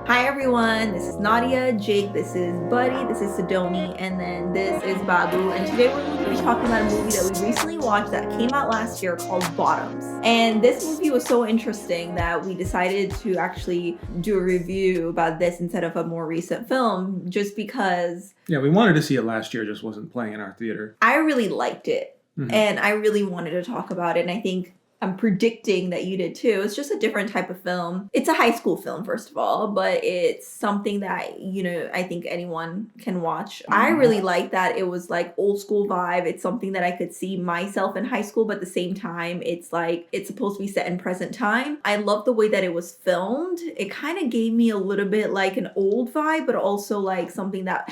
Hi everyone, this is Nadia, Jake, this is Buddy, this is Sidoni, and then this is Babu. And today we're going to be talking about a movie that we recently watched that came out last year called Bottoms. And this movie was so interesting that we decided to actually do a review about this instead of a more recent film, just because Yeah, we wanted to see it last year, just wasn't playing in our theater. I really liked it. And I really wanted to talk about it. And I think I'm predicting that you did too. It's just a different type of film. It's a high school film, first of all, but it's something that, I think anyone can watch. I really like that it was like old school vibe. It's something that I could see myself in high school, but at the same time, it's like it's supposed to be set in present time. I love the way that it was filmed. It kind of gave me a little bit like an old vibe, but also like something that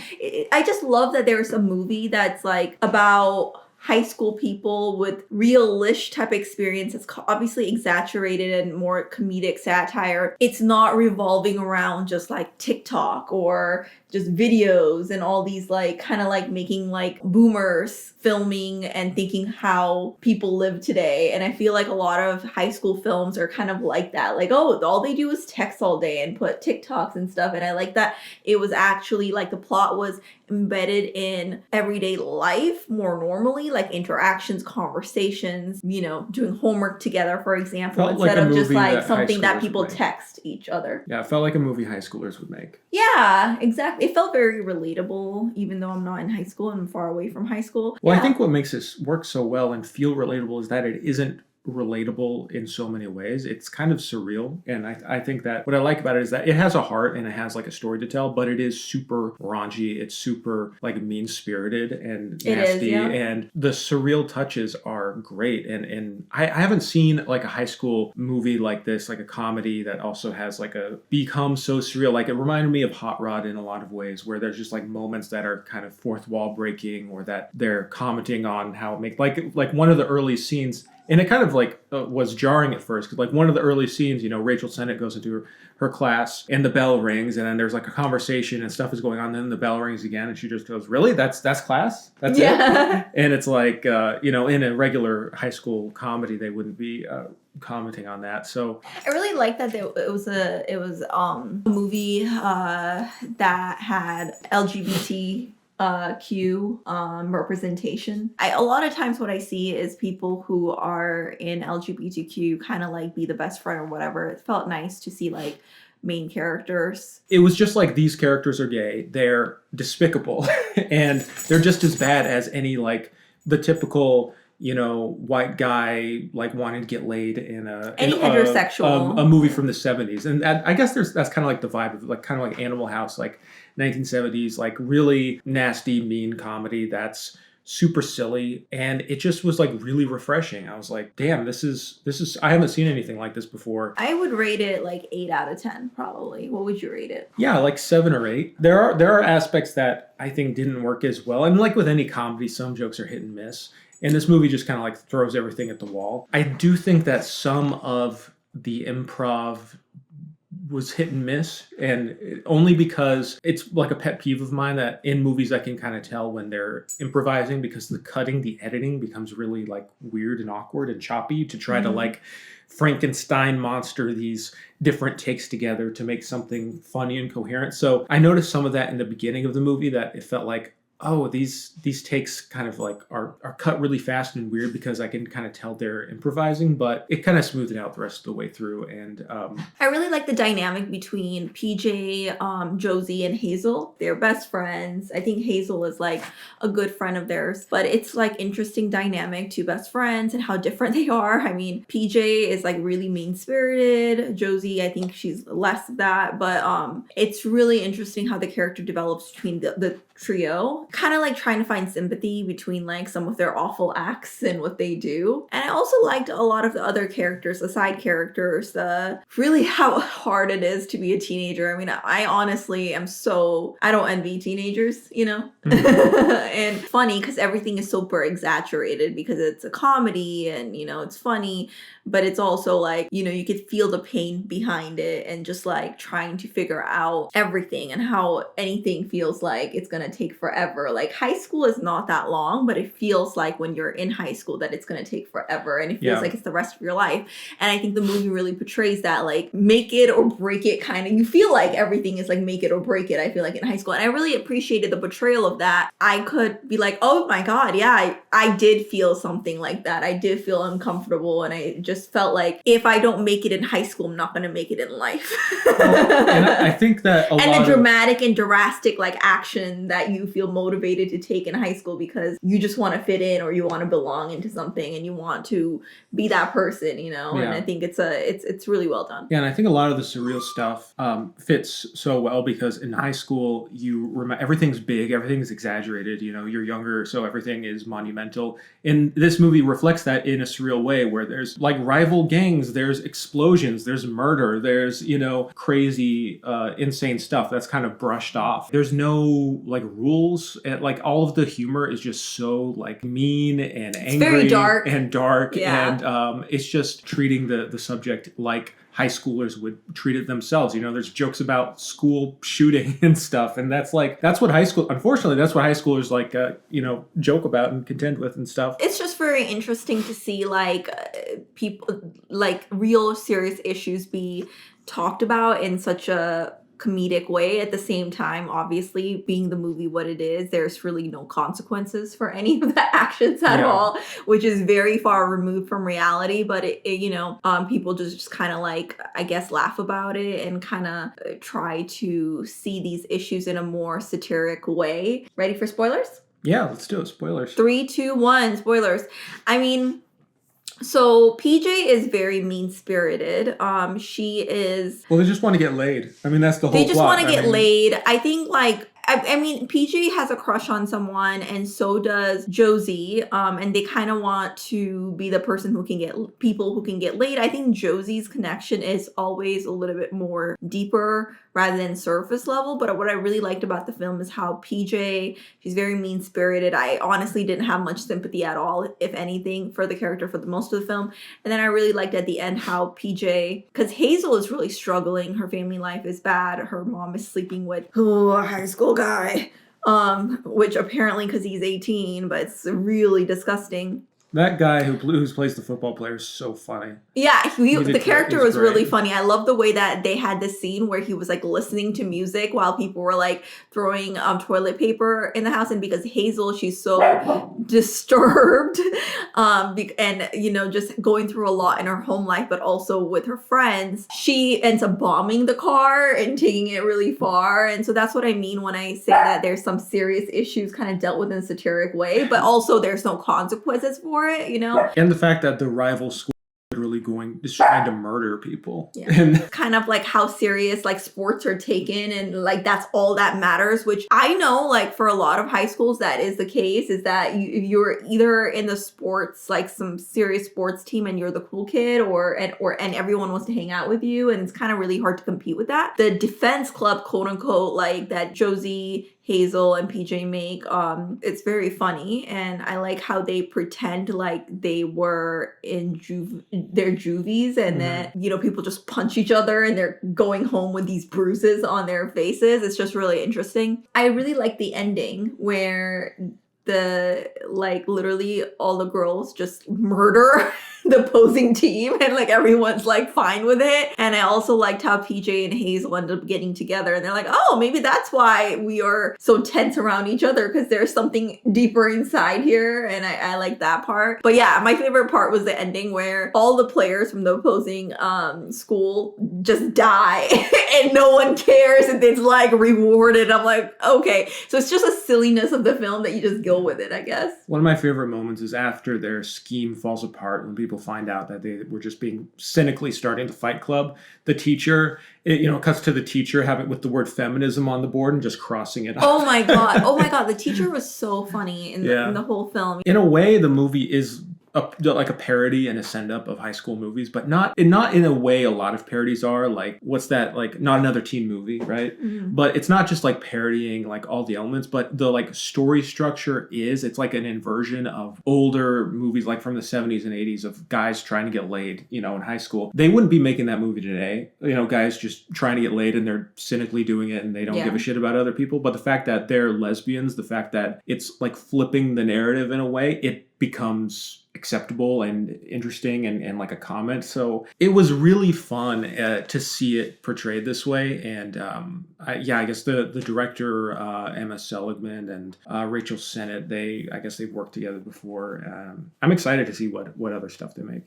I just love that there's a movie that's like about high school people with real-ish type experience. It's obviously exaggerated and more comedic satire. It's not revolving around just like TikTok or just videos and all these like kind of like making like boomers filming and thinking how people live today. And I feel like a lot of high school films are kind of like that. Like, oh, all they do is text all day and put TikToks and stuff. And I like that it was actually like the plot was embedded in everyday life more normally, like interactions, conversations, doing homework together, for example, instead of just like something that people text each other. Yeah, it felt like a movie high schoolers would make. Yeah, exactly. It felt very relatable, even though I'm not in high school and I'm far away from high school. Well, I think what makes this work so well and feel relatable is that it isn't relatable in so many ways. It's kind of surreal, and I think that what I like about it is that it has a heart and it has like a story to tell, but it is super raunchy. It's super like mean-spirited and nasty. It is, yeah. And the surreal touches are great, and I haven't seen like a high school movie like this, like a comedy that also has like a become so surreal. Like it reminded me of Hot Rod in a lot of ways, where there's just like moments that are kind of fourth wall breaking, or that they're commenting on how it makes like one of the early scenes. And it kind of like was jarring at first, because like one of the early scenes, Rachel Sennett goes into her class and the bell rings, and then there's like a conversation and stuff is going on. And then the bell rings again, and she just goes, "Really? That's class? That's it?" And it's like in a regular high school comedy, they wouldn't be commenting on that. So I really like that it was a movie that had LGBT representation. A lot of times what I see is people who are in LGBTQ kind of like be the best friend or whatever. It felt nice to see like main characters. It was just like, these characters are gay, they're despicable, and they're just as bad as any like the typical white guy like wanting to get laid in heterosexual a movie from the 70s. And I guess that's kind of like the vibe of like kind of like Animal House, like 1970s, like really nasty, mean comedy that's super silly, and it just was like really refreshing. I was like, damn, this is I haven't seen anything like this before. I would rate it like 8 out of 10 probably. What would you rate it? Yeah, like 7 or 8. There are aspects that I think didn't work as well, and like with any comedy, some jokes are hit and miss. And this movie just kind of like throws everything at the wall. I do think that some of the improv was hit and miss, and only because it's like a pet peeve of mine that in movies I can kind of tell when they're improvising, because the editing becomes really like weird and awkward and choppy to try to like Frankenstein monster these different takes together to make something funny and coherent. So I noticed some of that in the beginning of the movie, that it felt like, oh, these takes kind of like are cut really fast and weird, because I can kind of tell they're improvising, but it kind of smoothed it out the rest of the way through. And I really like the dynamic between PJ, Josie, and Hazel. They're best friends. I think Hazel is like a good friend of theirs, but it's like interesting dynamic, two best friends and how different they are. I mean, PJ is like really mean-spirited. Josie, I think she's less of that, but it's really interesting how the character develops between the trio, kind of like trying to find sympathy between like some of their awful acts and what they do. And I also liked a lot of the other characters, the side characters, really how hard it is to be a teenager. I mean, I honestly I don't envy teenagers, and funny because everything is super exaggerated because it's a comedy and, it's funny, but it's also like, you could feel the pain behind it and just like trying to figure out everything and how anything feels like it's going to take forever forever. Like high school is not that long, but it feels like when you're in high school that it's going to take forever, and it feels like it's the rest of your life. And I think the movie really portrays that, like, make it or break it kind of. You feel like everything is like make it or break it, I feel like, in high school. And I really appreciated the portrayal of that. I could be like, oh my God, yeah, I did feel something like that. I did feel uncomfortable, and I just felt like if I don't make it in high school, I'm not going to make it in life. And I think that and the dramatic and drastic like action that you feel motivated to take in high school because you just want to fit in or you want to belong into something and you want to be that person, you know. And I think it's really well done. Yeah, and I think a lot of the surreal stuff fits so well because in high school you remember everything's big, everything's exaggerated. You know, you're younger, so everything is monumental. And this movie reflects that in a surreal way, where there's like rival gangs, there's explosions, there's murder, there's, you know, crazy, insane stuff that's kind of brushed off. There's no like rules, and like all of the humor is just so like mean and angry, very dark and and it's just treating the subject like high schoolers would treat it themselves. You know, there's jokes about school shooting and stuff, and that's what high school, unfortunately, that's what high schoolers like, you know, joke about and contend with and stuff. It's just very interesting to see like people, like real serious issues be talked about in such a comedic way. At the same time, obviously, being the movie what it is, there's really no consequences for any of the actions at all, which is very far removed from reality. But it you know, people just kind of like, I guess, laugh about it and kind of try to see these issues in a more satiric way. Ready for spoilers? Yeah, let's do it. Spoilers. 3, 2, 1. Spoilers. I mean, so PJ is very mean-spirited. She is... Well, they just want to get laid. I mean, that's the whole plot. They just want to get laid. I think, like... I mean, PJ has a crush on someone, and so does Josie. And they kind of want to be the person who can get people who can get laid. I think Josie's connection is always a little bit more deeper rather than surface level. But what I really liked about the film is how PJ, she's very mean-spirited. I honestly didn't have much sympathy at all, if anything, for the character for the most of the film. And then I really liked at the end how PJ, because Hazel is really struggling. Her family life is bad. Her mom is sleeping with a high school guy, which apparently because he's 18, but it's really disgusting. That guy who plays the football player is so funny. Yeah, the character was really funny. I love the way that they had this scene where he was like listening to music while people were like throwing toilet paper in the house. And because Hazel, she's so disturbed and, you know, just going through a lot in her home life, but also with her friends, she ends up bombing the car and taking it really far. And so that's what I mean when I say that there's some serious issues kind of dealt with in a satiric way, but also there's no consequences for it, you know? And the fact that the rival school literally is trying to murder people. Yeah. And kind of like how serious like sports are taken, and like that's all that matters, which I know like for a lot of high schools that is the case, is that you're either in the sports, like some serious sports team, and you're the cool kid, and everyone wants to hang out with you, and it's kind of really hard to compete with that. The defense club, quote unquote, like that Josie, Hazel, and PJ make, it's very funny, and I like how they pretend like they were in their juvies, and then, you know, people just punch each other and they're going home with these bruises on their faces. It's just really interesting. I really like the ending where literally all the girls just murder the opposing team, and like everyone's like fine with it. And I also liked how PJ and Hazel end up getting together, and they're like, oh, maybe that's why we are so tense around each other, because there's something deeper inside here. And I like that part. But yeah, my favorite part was the ending where all the players from the opposing school just die and no one cares, and it's like rewarded. I'm like, okay, so it's just a silliness of the film that you just go with it, I guess. One of my favorite moments is after their scheme falls apart, when people find out that they were just being cynically starting the Fight Club. The teacher, it cuts to the teacher having with the word feminism on the board and just crossing it off. Oh my god! The teacher was so funny in the whole film. In a way, the movie is like a parody and a send up of high school movies, but not in a way a lot of parodies are. Like, what's that? Like, Not Another Teen Movie, right? Mm-hmm. But it's not just like parodying like all the elements, but the like story structure it's like an inversion of older movies like from the 70s and 80s of guys trying to get laid, in high school. They wouldn't be making that movie today. Guys just trying to get laid and they're cynically doing it and they don't give a shit about other people. But the fact that they're lesbians, the fact that it's like flipping the narrative in a way, it becomes acceptable and interesting and like a comment. So it was really fun to see it portrayed this way. And I guess the director Emma Seligman and Rachel Sennett, they've worked together before. I'm excited to see what other stuff they make.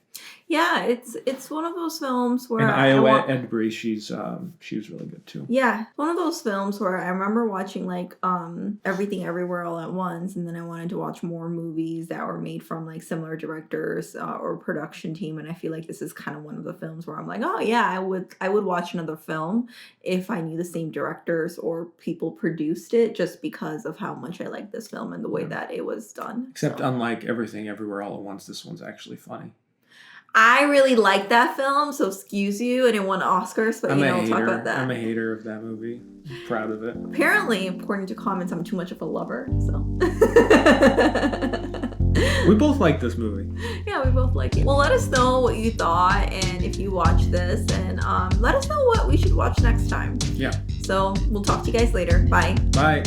Yeah, it's one of those films where and Iowa Edbury, she was really good too. Yeah, one of those films where I remember watching like Everything Everywhere All at Once, and then I wanted to watch more movies that were made from like similar directors or production team, and I feel like this is kind of one of the films where I'm like, oh yeah, I would watch another film if I knew the same directors or people produced it, just because of how much I like this film and the way that it was done. Except unlike Everything Everywhere All at Once, this one's actually funny. I really like that film, so excuse you, and it won Oscars, but we'll talk about that. I'm a hater of that movie. I'm proud of it. Apparently, according to comments, I'm too much of a lover, so. We both like this movie. Yeah, we both like it. Well, let us know what you thought and if you watched this, and let us know what we should watch next time. Yeah. So we'll talk to you guys later. Bye. Bye.